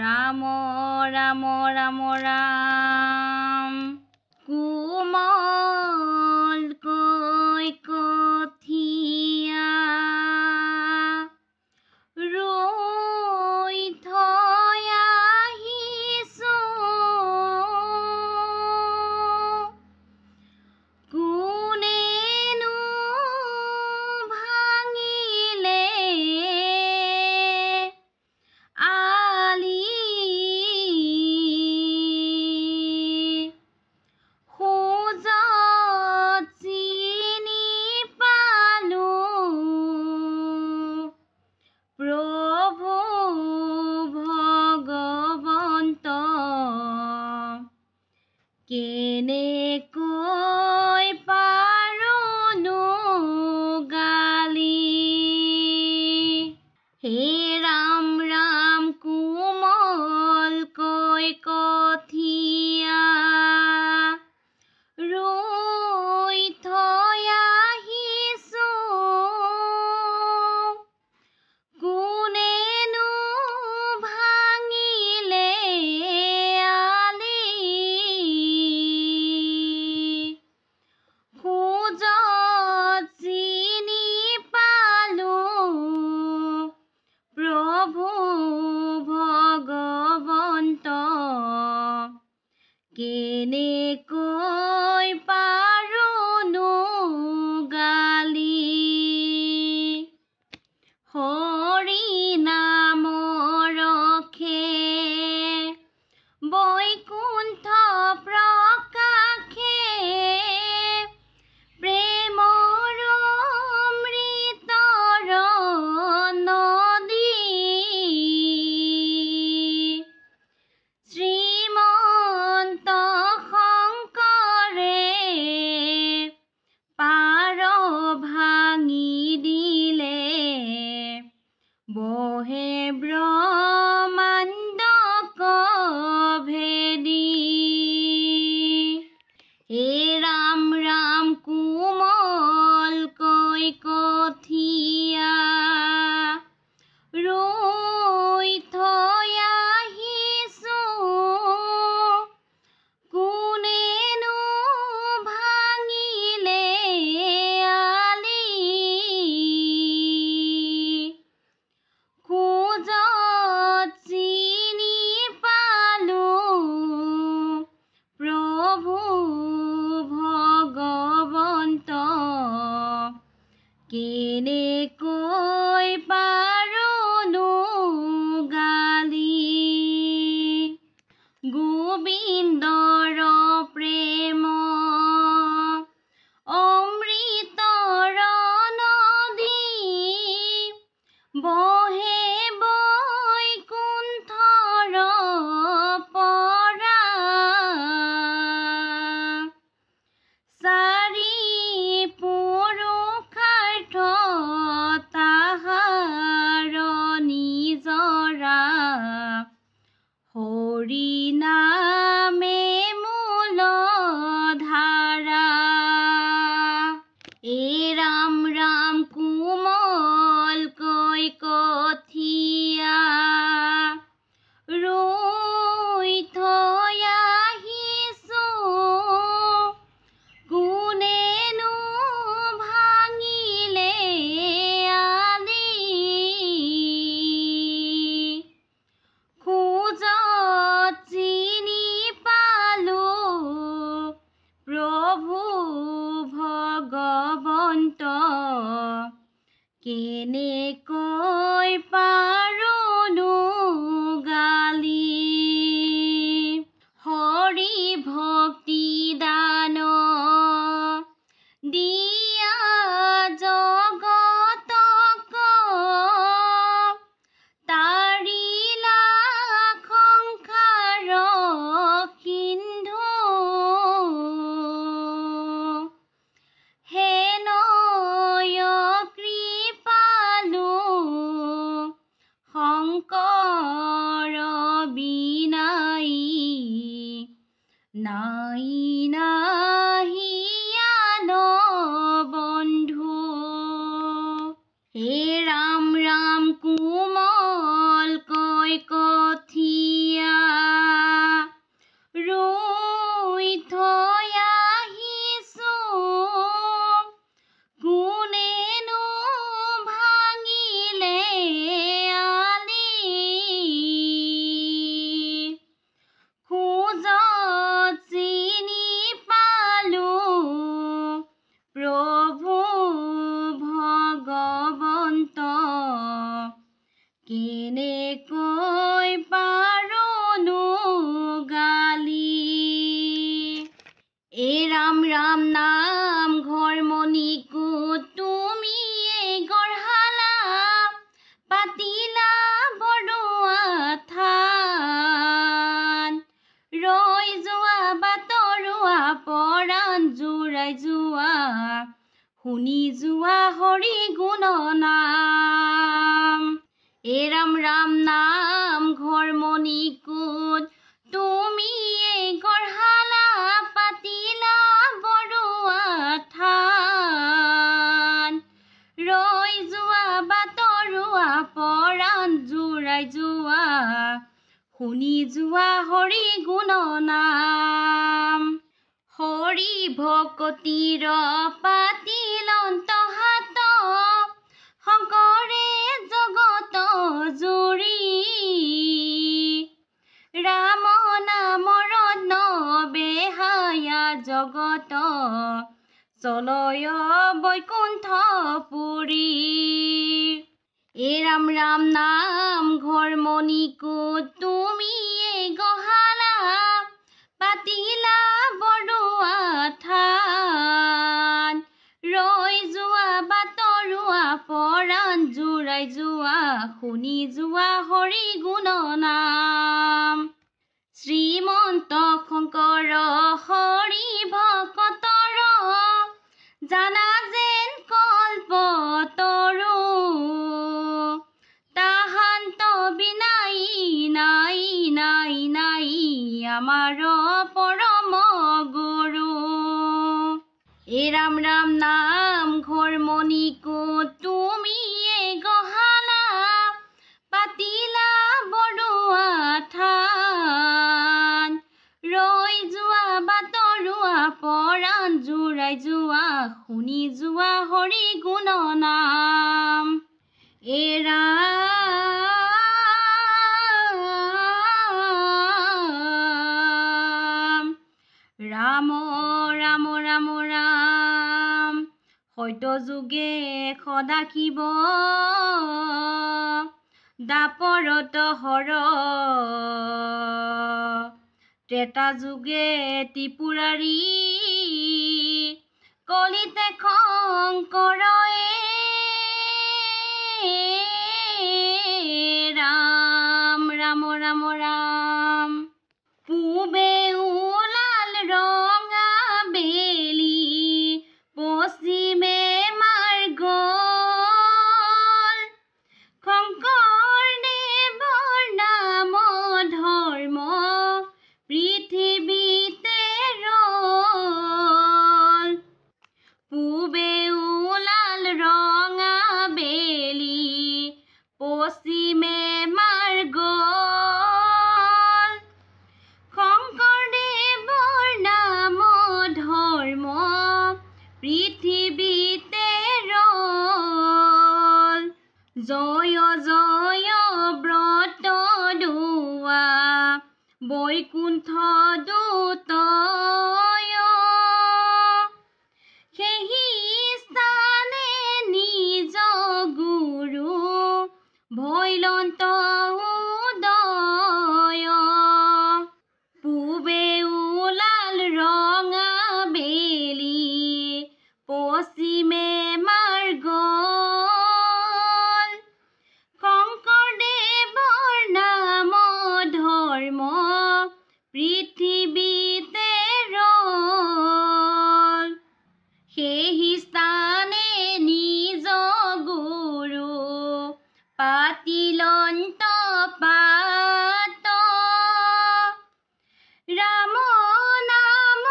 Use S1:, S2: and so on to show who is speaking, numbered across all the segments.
S1: ৰাম ৰাম ৰাম ৰাম কোমলকৈ কঠীয়া ৰুই থৈ আহিছোঁ কোনেনো ভাঙিলে আলি খোজত চিনি পালোঁ প্ৰভু ভগৱন্ত কেনেকৈ পাৰোঁনো গালি হে ৰাম ৰাম কোমলকৈ কঠীয়া ৰুই থৈ আহিছোঁ কোনেনো ভাঙিলে আলি খোজত চিনি পালোঁ প্ৰভু ভগৱন্ত কেনেকৈ পাৰোঁনো গালি হৰি নাম ৰখে বৈকুণ্ঠ প্ৰকাশে প্ৰেমৰ অমৃতৰ নদী শ্ৰীমন্ত শংকৰে পাৰ ভাঙি দিলে বহে ব্ৰহ্মাণ্ড ভেদি হে ৰাম ৰাম কোমলকৈ কঠীয়া ৰুই থৈ আহিছোঁ কোনেনো ভাঙিলে আলি খোজত চিনি পালোঁ প্ৰভু ভগৱন্ত কেনেকৈ পাৰোঁনো গালি গোবিন্দৰ প্ৰেম অমৃতৰ নদী বহে বৈকুণ্ঠৰ পৰা চাৰি পুৰুষাৰ্থ তাহাৰ নিজৰা হৰি নামে মূল ধাৰা এ ৰাম ৰাম কোমলকৈ কঠীয়া ৰুই থৈ আহিছোঁ কোনেনো ভাঙিলে আলি খোজত চিনি জোৰাই যোৱা শুনি যোৱা হৰি গুণ নাম এ ৰাম ৰাম নাম ঘৰ মণিকোট তুমিয়ে গঢ়ালা পাতিলা বৰুৱা থান ৰৈ যোৱা বাটৰুৱা পৰাণ জোৰাই যোৱা শুনি যোৱা হৰি গুণ নাম হৰি ভকতিৰ পাতিলন্ত হাত শংকৰে জগত জুৰি ৰাম নাম ৰত্ন বেহায়া জগত চলয় বৈকুণ্ঠপুৰী এ ৰাম ৰাম নাম ঘৰ মণিকোট তুমিয়ে গঢ়ালা পাতিলা বৰুৱা থান ৰৈ যোৱা বাটৰুৱা পৰাণ জোৰাই যোৱা শুনি যোৱা হৰি গুণ নাম শ্ৰীমন্ত শংকৰ হৰি ভকতৰ জানা যেন কল্পতৰু তাহান্ত বিনাই নাই নাই নাই আমাৰ পৰম গুৰু এ ৰাম ৰাম নাম ঘৰ মণিকোট তুমিয়ে গঢ়ালা পাতিলা বৰুৱা থান ৰৈ যোৱা বাটৰুৱা পৰাণ জোৰাই যোৱা শুনি যোৱা হৰি গুণ নাম এ ৰাম ৰাম ৰাম ৰাম সত্য যুগে সদাশিৱ দাপৰত হৰ ত্ৰেতা যুগে ত্ৰিপুৰাৰী কলিতে শংকৰ ৰাম ৰাম ৰাম ৰাম পূবে ওলাল ৰঙা বেলি পশ্চিমে মাৰ গল শংকৰদেৱৰ নাম ধৰ্ম পৃথিৱীতে ৰল পূবে ওলাল ৰঙা বেলি পশ্চিমে মাৰ গল শংকৰদেৱৰ নাম ধৰ্ম পৃথিৱীতে ৰল জয় জয় ব্ৰত দুৱা বৈকুণ্ঠ দূতয় সেই স্থানে নিজ গুৰু ভৈলন্ত উদয় পূবে ওলাল ৰঙা বেলি পশ্চিমে মাৰ গল শংকৰদেৱৰ নাম ধৰ্ম পৃথিৱীতে ৰল সেই স্থানে নিজ গুৰু পাতিলন্ত পাত ৰাম নাম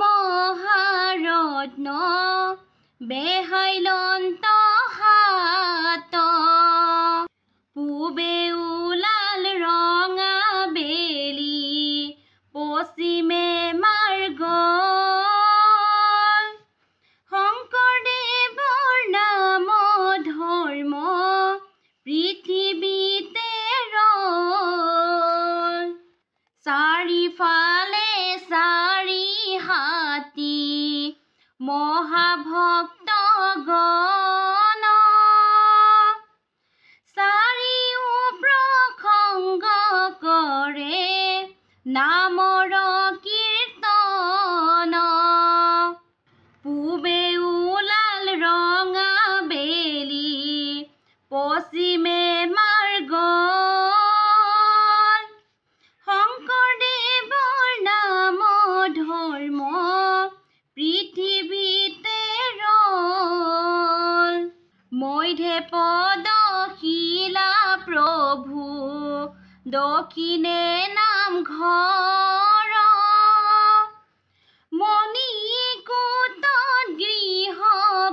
S1: মহাৰত্ন বেহাইলন্ত হাত পূবে ওলাল ৰঙা বেলি পশ্চিমে মাৰ গল শংকৰদেৱৰ নাম ধৰ্ম পৃথিৱীতে ৰল চাৰিফালে চাৰি হাতী মহাভক্ত গণ চাৰিও প্ৰসংগ কৰে নামৰ কীৰ্তন পূবে ওলাল ৰঙা বেলি পশ্চিমে মাৰ গল শংকৰদেৱৰ নাম ধৰ্ম দক্ষিণে নামঘৰ মণিকূটত গৃহ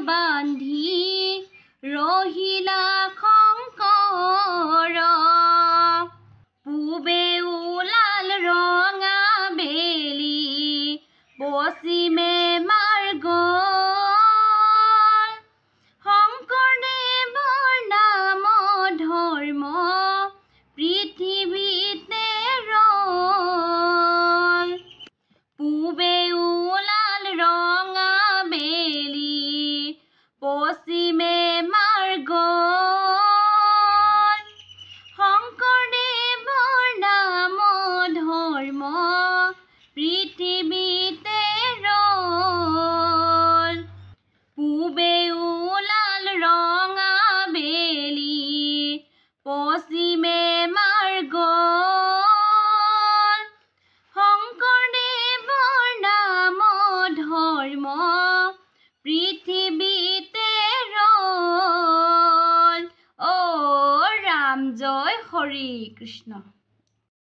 S1: বান্ধি ৰহিলা শংকৰ পূবে ওলাল ৰঙা বেলি পশ্চিমে মাৰ্গ শংকৰদেৱৰ নাম ধৰ্ম পৃথিৱীতে ৰল পূবে ওলাল ৰঙা বেলি পশ্চিমে মাৰ্গ শংকৰদেৱৰ নাম ধৰ্ম পৃথিৱীতে ৰল পূবে ওলাল ৰঙা বেলি পশ্চিমে মাৰ্গ শংকৰদেৱৰ নাম ধৰ্ম পৃথিৱীতে ৰল। অ' ৰাম জয় হৰি কৃষ্ণ।